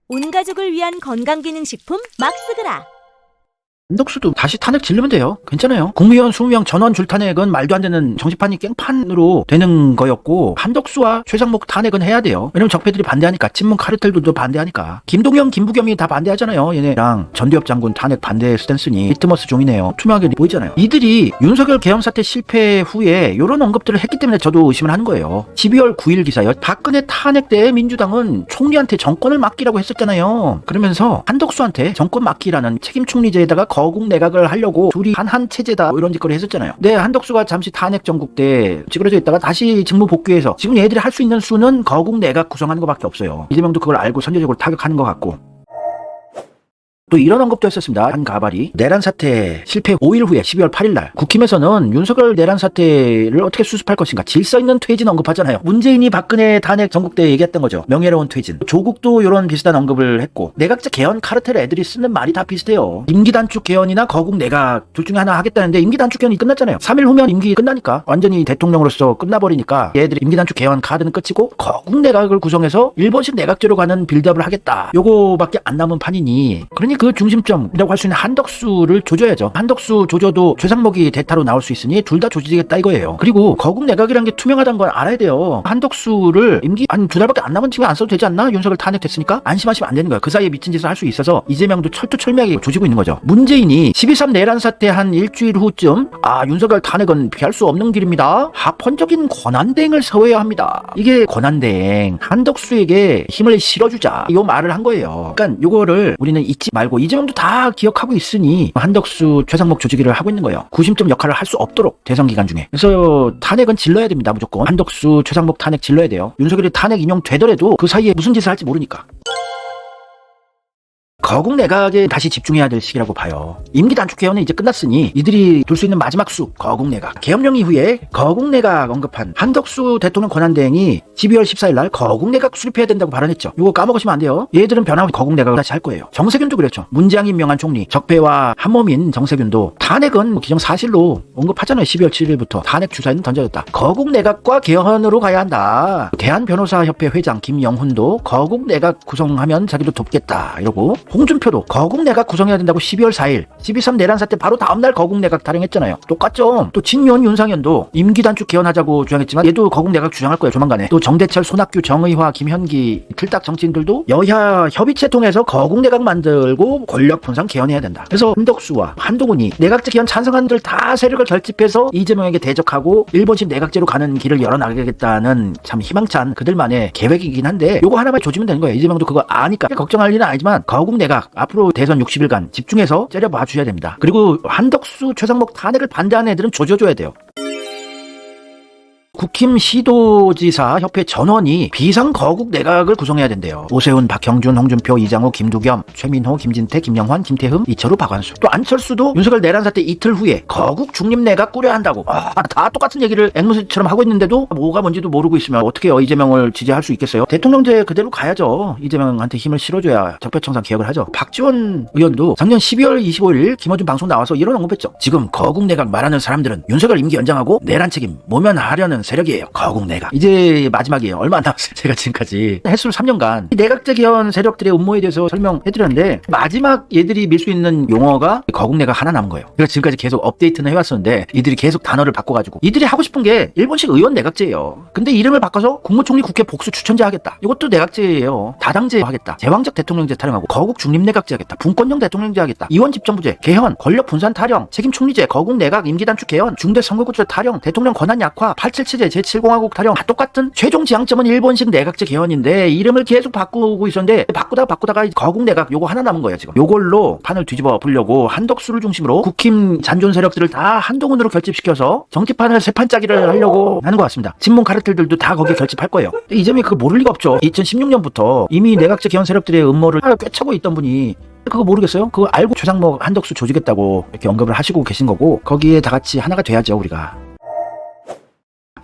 온 가족을 위한 건강기능식품 막스그라. 한덕수도 다시 탄핵 지르면 돼요. 괜찮아요. 국무위원 20명 전원 줄탄핵은 말도 안 되는 정치판이 깽판으로 되는 거였고, 한덕수와 최상목 탄핵은 해야 돼요. 왜냐면 적폐들이 반대하니까. 친문 카르텔들도 반대하니까. 김동연, 김부겸이 다 반대하잖아요. 얘네랑 전두엽 장군 탄핵 반대 스탠스니 리트머스 종이네요. 투명하게 보이잖아요. 이들이 윤석열 계엄 사태 실패 후에 이런 언급들을 했기 때문에 저도 의심을 하는 거예요. 12월 9일 기사요. 박근혜 탄핵 때 민주당은 총리한테 정권을 맡기라고 했었잖아요. 그러면서 한덕수한테 정권 맡기라는 책임 총리제에다가 거국 내각을 하려고 둘이 한 체제다 이런 짓거리 했었잖아요. 네, 한덕수가 잠시 탄핵 정국 때 찌그러져 있다가 다시 직무 복귀해서 지금 얘들이 할 수 있는 수는 거국 내각 구성하는 것밖에 없어요. 이재명도 그걸 알고 선제적으로 타격하는 것 같고. 또 이런 언급도 했었습니다. 한 가발이 내란 사태 실패 5일 후에 12월 8일 날 국힘에서는 윤석열 내란 사태를 어떻게 수습할 것인가 질서 있는 퇴진 언급하잖아요. 문재인이 박근혜 탄핵 전국 때 얘기했던 거죠. 명예로운 퇴진. 조국도 이런 비슷한 언급을 했고, 내각제 개헌 카르텔 애들이 쓰는 말이 다 비슷해요. 임기 단축 개헌이나 거국 내각 둘 중에 하나 하겠다는데 임기 단축 개헌이 끝났잖아요. 3일 후면 임기 끝나니까 완전히 대통령으로서 끝나버리니까 얘들이 임기 단축 개헌 카드는 끝이고 거국 내각을 구성해서 일본식 내각제로 가는 빌드업을 하겠다. 요거밖에 안 남은 판이니, 그러니 그 중심점이라고 할 수 있는 한덕수를 조져야죠. 한덕수 조져도 최상목이 대타로 나올 수 있으니 둘 다 조지겠다 이거예요. 그리고 거국 내각이라는 게 투명하다는 걸 알아야 돼요. 한덕수를 임기 한 2달밖에 안 남은 지금 안 써도 되지 않나? 윤석열 탄핵됐으니까 안심하시면 안 되는 거예요. 그 사이에 미친 짓을 할 수 있어서 이재명도 철두철미하게 조지고 있는 거죠. 문재인이 12.3 내란 사태 한 일주일 후쯤 윤석열 탄핵은 피할 수 없는 길입니다. 합헌적인 권한대행을 세워야 합니다. 이게 권한대행, 한덕수에게 힘을 실어주자 이 말을 한 거예요. 그러니까 이거를 우리는 잊지 말고, 이재명도 다 기억하고 있으니 한덕수, 최상목 조지기를 하고 있는 거예요. 구심점 역할을 할 수 없도록 대선 기간 중에. 그래서 탄핵은 질러야 됩니다. 무조건 한덕수, 최상목 탄핵 질러야 돼요. 윤석열이 탄핵 인용되더라도 그 사이에 무슨 짓을 할지 모르니까. 거국 내각에 다시 집중해야 될 시기라고 봐요. 임기 단축 개헌은 이제 끝났으니 이들이 둘 수 있는 마지막 수, 거국 내각. 계엄령 이후에 거국 내각 언급한 한덕수 대통령 권한대행이 12월 14일 날 거국 내각 수립해야 된다고 발언했죠. 이거 까먹으시면 안 돼요. 얘들은 변함없이 거국 내각을 다시 할 거예요. 정세균도 그랬죠. 문재앙 임명한 총리, 적폐와 한몸인 정세균도 탄핵은 기정사실로 언급하잖아요. 12월 7일부터 탄핵 주사위는 던져졌다. 거국 내각과 개헌으로 가야 한다. 대한변호사협회 회장 김영훈도 거국 내각 구성하면 자기도 돕겠다 이러고, 홍준표도 거국 내각 구성해야 된다고 12월 4일 12.3 내란 사태 바로 다음날 거국 내각 타령했잖아요. 똑같죠. 또 진윤, 윤상현도 임기 단축 개헌하자고 주장했지만 얘도 거국 내각 주장할 거예요. 조만간에. 또 정대철, 손학규, 정의화, 김현기 틀딱 정치인들도 여야 협의체 통해서 거국 내각 만들고 권력 분산 개헌해야 된다. 그래서 한덕수와 한동훈이 내각제 개헌 찬성한들 다 세력을 결집해서 이재명에게 대적하고 일본식 내각제로 가는 길을 열어나가겠다는 참 희망찬 그들만의 계획이긴 한데, 요거 하나만 조지면 되는 거예요. 이재명도 그거 아니까 걱정할 일은 아니지만 거국 내각 앞으로 대선 60일간 집중해서 째려봐 주셔야 됩니다. 그리고 한덕수, 최상목 탄핵을 반대하는 애들은 조져줘야 돼요. 국힘 시도지사 협회 전원이 비상거국 내각을 구성해야 된대요. 오세훈, 박형준, 홍준표, 이장우, 김두겸, 최민호, 김진태, 김영환, 김태흠, 이철우, 박완수. 또 안철수도 윤석열 내란 사태 이틀 후에 거국 중립 내각 꾸려야 한다고. 다 똑같은 얘기를 앵무새처럼 하고 있는데도 뭐가 뭔지도 모르고 있으면 어떻게 이재명을 지지할 수 있겠어요? 대통령제 그대로 가야죠. 이재명한테 힘을 실어줘야 적폐청산 개혁을 하죠. 박지원 의원도 작년 12월 25일 김어준 방송 나와서 이런 언급했죠. 지금 거국 내각 말하는 사람들은 윤석열 임기 연장하고 내란 책임 모면하려는 세력이에요. 거국 내각. 이제 마지막이에요. 얼마 안 남았어요. 제가 지금까지 횟수로 3년간 이 내각제 개헌 세력들의 음모에 대해서 설명해드렸는데, 마지막 얘들이 밀 수 있는 용어가 거국 내각 하나 남은 거예요. 제가 지금까지 계속 업데이트는 해왔었는데 이들이 계속 단어를 바꿔가지고, 이들이 하고 싶은 게 일본식 의원 내각제예요. 근데 이름을 바꿔서 국무총리 국회 복수 추천제 하겠다. 이것도 내각제예요. 다당제 하겠다. 제왕적 대통령제 타령하고 거국 중립 내각제 하겠다. 분권형 대통령제 하겠다. 이원 집정부제, 개헌, 권력 분산 타령, 책임 총리제, 거국 내각, 임기 단축 개헌, 중대 선거구제 타령, 대통령 권한 약화, 877 체제, 제7공화국 타령 다 똑같은 최종 지향점은 일본식 내각제 개헌인데 이름을 계속 바꾸고 있었는데, 바꾸다가 거국 내각 요거 하나 남은 거예요. 지금 요걸로 판을 뒤집어 보려고 한덕수를 중심으로 국힘 잔존 세력들을 다 한동훈으로 결집시켜서 정치판을 세 판짜기를 하려고 하는 것 같습니다. 친문 카르텔들도 다 거기에 결집할 거예요. 이재명이 그거 모를 리가 없죠. 2016년부터 이미 내각제 개헌 세력들의 음모를 꿰차고 있던 분이 그거 모르겠어요? 그거 알고 최상목, 한덕수 조지겠다고 이렇게 언급을 하시고 계신 거고, 거기에 다 같이 하나가 돼야죠. 우리가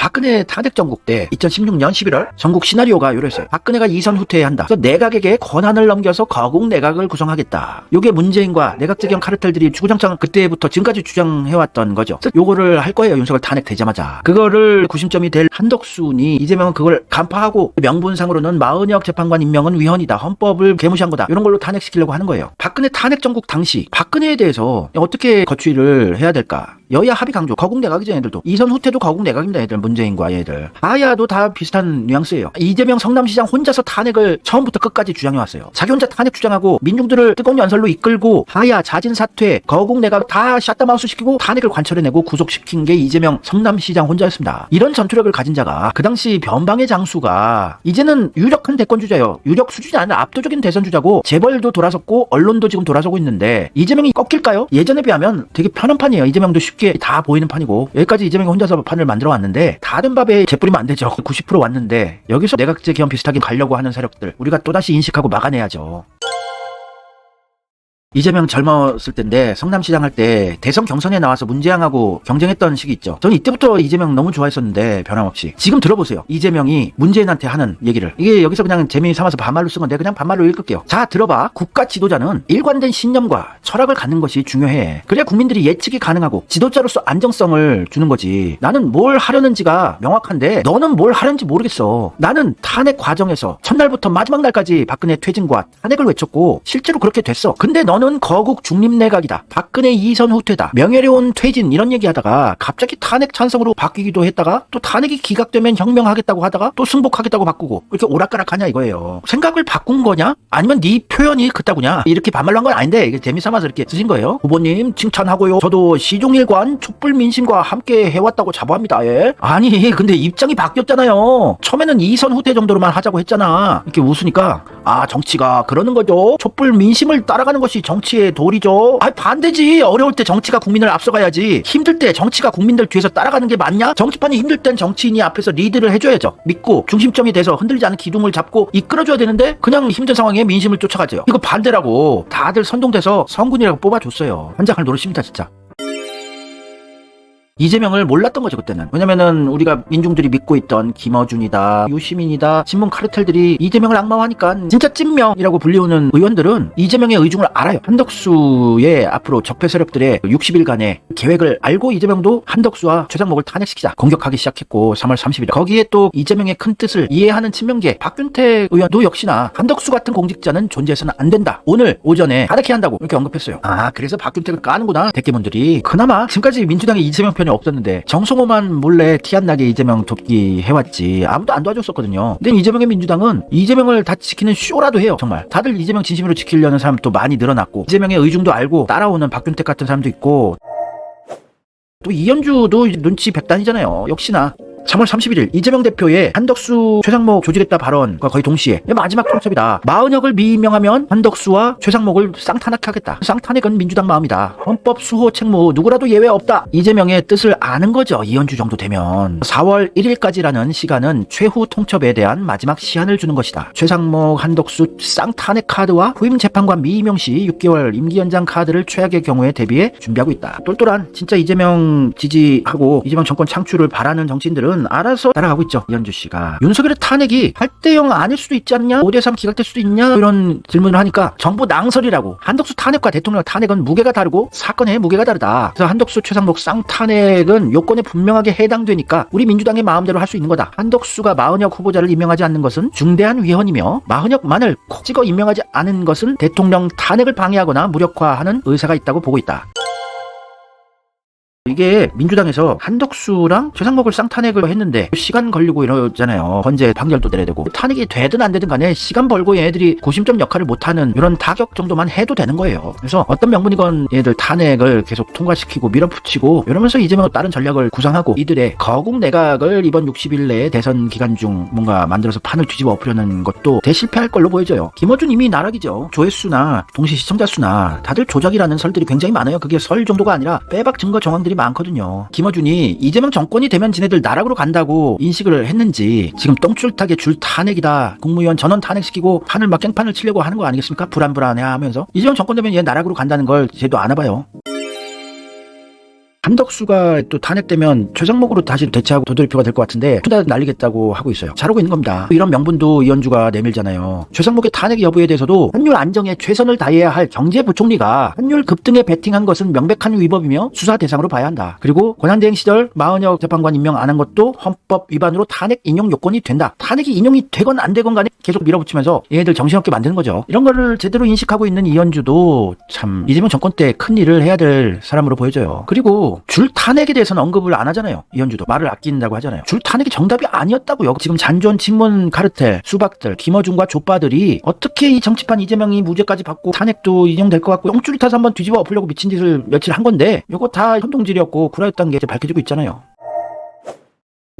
박근혜 탄핵 전국 때 2016년 11월 전국 시나리오가 이랬어요. 박근혜가 이선 후퇴해야 한다. 그래서 내각에게 권한을 넘겨서 거국 내각을 구성하겠다. 요게 문재인과 내각제경 카르텔들이 주구장창 그때부터 지금까지 주장해왔던 거죠. 그래서 요거를 할 거예요. 윤석열 탄핵되자마자. 그거를 구심점이 될 한덕수니 이재명은 그걸 간파하고 명분상으로는 마은혁 재판관 임명은 위헌이다. 헌법을 개무시한 거다. 이런 걸로 탄핵시키려고 하는 거예요. 박근혜 탄핵 전국 당시 박근혜에 대해서 어떻게 거취를 해야 될까? 여야 합의 강조. 거국 내각이죠, 얘들도. 이선 후퇴도 거국 내각입니다, 얘들. 문재인과 얘들. 아야도 다 비슷한 뉘앙스예요. 이재명 성남시장 혼자서 탄핵을 처음부터 끝까지 주장해왔어요. 자기 혼자 탄핵 주장하고 민중들을 뜨거운 연설로 이끌고 하야, 자진 사퇴, 거국 내각 다 샷다마우스 시키고 탄핵을 관철해내고 구속시킨 게 이재명 성남시장 혼자였습니다. 이런 전투력을 가진 자가 그 당시 변방의 장수가 이제는 유력한 대권주자예요. 유력 수준이 아니라 압도적인 대선주자고 재벌도 돌아섰고 언론도 지금 돌아서고 있는데 이재명이 꺾일까요? 예전에 비하면 되게 편한 판이에요. 이재명도 쉽게 다 보이는 판이고 여기까지 이재명이 혼자서 판을 만들어 왔는데 다른 밥에 재 뿌리면 안 되죠. 90% 왔는데 여기서 내각제 개헌 비슷하게 가려고 하는 세력들 우리가 또다시 인식하고 막아내야죠. 이재명 젊었을 때인데 성남시장 할 때 대선 경선에 나와서 문재양하고 경쟁했던 시기 있죠. 저는 이때부터 이재명 너무 좋아했었는데 변함없이. 지금 들어보세요. 이재명이 문재인한테 하는 얘기를. 이게 여기서 그냥 재미 삼아서 반말로 쓴 건데 그냥 반말로 읽을게요. 자, 들어봐. 국가 지도자는 일관된 신념과 철학을 갖는 것이 중요해. 그래야 국민들이 예측이 가능하고 지도자로서 안정성을 주는 거지. 나는 뭘 하려는지가 명확한데 너는 뭘 하려는지 모르겠어. 나는 탄핵 과정에서 첫날부터 마지막 날까지 박근혜 퇴진과 탄핵을 외쳤고 실제로 그렇게 됐어. 근데 너는 거국 중립내각이다. 박근혜 이선 후퇴다. 명예로운 퇴진 이런 얘기하다가 갑자기 탄핵 찬성으로 바뀌기도 했다가 또 탄핵이 기각되면 혁명하겠다고 하다가 또 승복하겠다고 바꾸고 이렇게 오락가락하냐 이거예요. 생각을 바꾼 거냐? 아니면 네 표현이 그따구냐? 이렇게 반말로 한 건 아닌데 이게 재미삼아서 이렇게 쓰신 거예요. 후보님 칭찬하고요. 저도 시종일관 촛불민심과 함께 해왔다고 자부합니다. 예? 아니 근데 입장이 바뀌었잖아요. 처음에는 이선 후퇴 정도로만 하자고 했잖아. 이렇게 웃으니까 아 정치가 그러는 거죠. 촛불민심을 따라가는 것이 정치의 도리죠. 아 반대지. 어려울 때 정치가 국민을 앞서가야지. 힘들 때 정치가 국민들 뒤에서 따라가는 게 맞냐? 정치판이 힘들 땐 정치인이 앞에서 리드를 해줘야죠. 믿고 중심점이 돼서 흔들리지 않은 기둥을 잡고 이끌어줘야 되는데 그냥 힘든 상황에 민심을 쫓아가죠. 이거 반대라고. 다들 선동돼서 성군이라고 뽑아줬어요. 환장할 노릇입니다 진짜. 이재명을 몰랐던 거죠 그때는. 왜냐면은 우리가 민중들이 믿고 있던 김어준이다 유시민이다 신문 카르텔들이 이재명을 악마화하니까 진짜 찐명이라고 불리우는 의원들은 이재명의 의중을 알아요. 한덕수의 앞으로 적폐 세력들의 60일간의 계획을 알고 이재명도 한덕수와 최상목을 탄핵시키자 공격하기 시작했고 3월 30일 거기에 또 이재명의 큰 뜻을 이해하는 친명계 박균택 의원도 역시나 한덕수 같은 공직자는 존재해서는 안 된다. 오늘 오전에 탄핵해야 한다고 이렇게 언급했어요. 아 그래서 박균택을 까는구나 대깨문들이. 그나마 지금까지 민주당이 이재명 편이 없었는데 정성호만 몰래 티 안 나게 이재명 돕기 해왔지 아무도 안 도와줬었거든요. 근데 이재명의 민주당은 이재명을 다 지키는 쇼라도 해요. 정말 다들 이재명 진심으로 지키려는 사람도 많이 늘어났고 이재명의 의중도 알고 따라오는 박균택 같은 사람도 있고 또 이현주도 눈치 백단이잖아요. 역시나 3월 31일 이재명 대표의 한덕수 최상목 조직했다 발언과 거의 동시에 마지막 통첩이다. 마은혁을 미임명하면 한덕수와 최상목을 쌍탄핵하겠다. 쌍탄핵은 민주당 마음이다. 헌법 수호 책무 누구라도 예외 없다. 이재명의 뜻을 아는 거죠. 이현주 정도 되면. 4월 1일까지라는 시간은 최후 통첩에 대한 마지막 시한을 주는 것이다. 최상목 한덕수 쌍탄핵 카드와 후임 재판관 미임용 시 6개월 임기 연장 카드를 최악의 경우에 대비해 준비하고 있다. 똘똘한 진짜 이재명 지지하고 이재명 정권 창출을 바라는 정치인들은 알아서 따라가고 있죠. 이현주 씨가. 윤석열의 탄핵이 8대0 아닐 수도 있지 않냐? 5대3 기각될 수도 있냐? 이런 질문을 하니까 정부 낭설이라고. 한덕수 탄핵과 대통령 탄핵은 무게가 다르고 사건의 무게가 다르다. 그래서 한덕수 최상목 쌍탄핵은 요건에 분명하게 해당되니까 우리 민주당의 마음대로 할 수 있는 거다. 한덕수가 마은혁 후보자를 임명하지 않는 것은 중대한 위헌이며 마은혁만을 콕 찍어 임명하지 않은 것은 대통령 탄핵을 방해하거나 무력화하는 의사가 있다고 보고 있다. 이게 민주당에서 한덕수랑 최상목을 쌍탄핵을 했는데 시간 걸리고 이러잖아요. 헌재 판결도 내려야 되고 탄핵이 되든 안 되든 간에 시간 벌고 얘네들이 고심점 역할을 못하는 이런 타격 정도만 해도 되는 거예요. 그래서 어떤 명분이건 얘들 탄핵을 계속 통과시키고 밀어붙이고 이러면서 이재명은 다른 전략을 구상하고 이들의 거국 내각을 이번 60일 내에 대선 기간 중 뭔가 만들어서 판을 뒤집어 엎으려는 것도 대실패할 걸로 보여져요. 김어준 이미 나락이죠. 조회수나 동시 시청자 수나 다들 조작이라는 설들이 굉장히 많아요. 그게 설 정도가 아니라 빼박 증거 정황들이 많거든요. 김어준이 이재명 정권이 되면 지네들 나락으로 간다고 인식을 했는지 지금 똥줄타게 줄 탄핵이다. 국무위원 전원 탄핵시키고 판을 막 깽판을 치려고 하는 거 아니겠습니까? 불안불안해 하면서 이재명 정권 되면 얘 나락으로 간다는 걸 쟤도 아나 봐요. 한덕수가 또 탄핵되면 최상목으로 다시 대체하고 도돌이표가 될 것 같은데 투다 날리겠다고 하고 있어요. 잘하고 있는 겁니다. 이런 명분도 이현주가 내밀잖아요. 최상목의 탄핵 여부에 대해서도 환율 안정에 최선을 다해야 할 경제부총리가 환율 급등에 베팅한 것은 명백한 위법이며 수사 대상으로 봐야 한다. 그리고 권한대행 시절 마은혁 재판관 임명 안 한 것도 헌법 위반으로 탄핵 인용 요건이 된다. 탄핵이 인용이 되건 안 되건 간에 계속 밀어붙이면서 얘네들 정신없게 만드는 거죠. 이런 거를 제대로 인식하고 있는 이현주도 참 이재명 정권 때 큰 일을 해야 될 사람으로 보여져요. 그리고 줄 탄핵에 대해서는 언급을 안 하잖아요. 이현주도 말을 아낀다고 하잖아요. 줄 탄핵이 정답이 아니었다고요. 지금 잔존 친문 카르텔 수박들 김어준과 족바들이 어떻게 이 정치판 이재명이 무죄까지 받고 탄핵도 인용될 것 같고 똥줄이 타서 한번 뒤집어 엎으려고 미친 짓을 며칠 한 건데 이거 다 선동질이었고 구라였다는 게 이제 밝혀지고 있잖아요.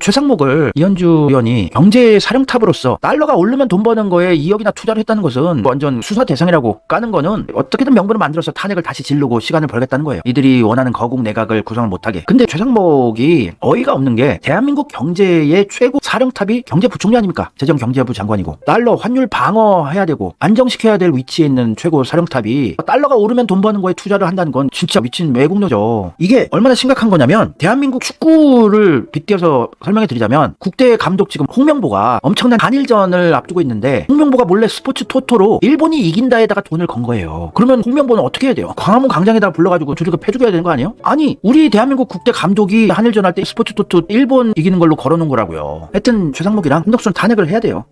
최상목을 이현주 의원이 경제 사령탑으로서 달러가 오르면 돈 버는 거에 2억이나 투자를 했다는 것은 완전 수사 대상이라고 까는 거는 어떻게든 명분을 만들어서 탄핵을 다시 지르고 시간을 벌겠다는 거예요. 이들이 원하는 거국 내각을 구성을 못하게. 근데 최상목이 어이가 없는 게 대한민국 경제의 최고 사령탑이 경제부총리 아닙니까? 재정경제부 장관이고 달러 환율 방어해야 되고 안정시켜야 될 위치에 있는 최고 사령탑이 달러가 오르면 돈 버는 거에 투자를 한다는 건 진짜 미친 외국노죠. 이게 얼마나 심각한 거냐면 대한민국 축구를 빗대어서 설명해 드리자면 국대 감독 지금 홍명보가 엄청난 한일전을 앞두고 있는데 홍명보가 몰래 스포츠 토토로 일본이 이긴다에다가 돈을 건 거예요. 그러면 홍명보는 어떻게 해야 돼요? 광화문 광장에다 불러가지고 주류급 해주겨야 되는 거 아니에요? 아니 우리 대한민국 국대 감독이 한일전 할 때 스포츠 토토 일본 이기는 걸로 걸어놓은 거라고요. 하여튼 최상목이랑 한덕수는 탄핵을 해야 돼요.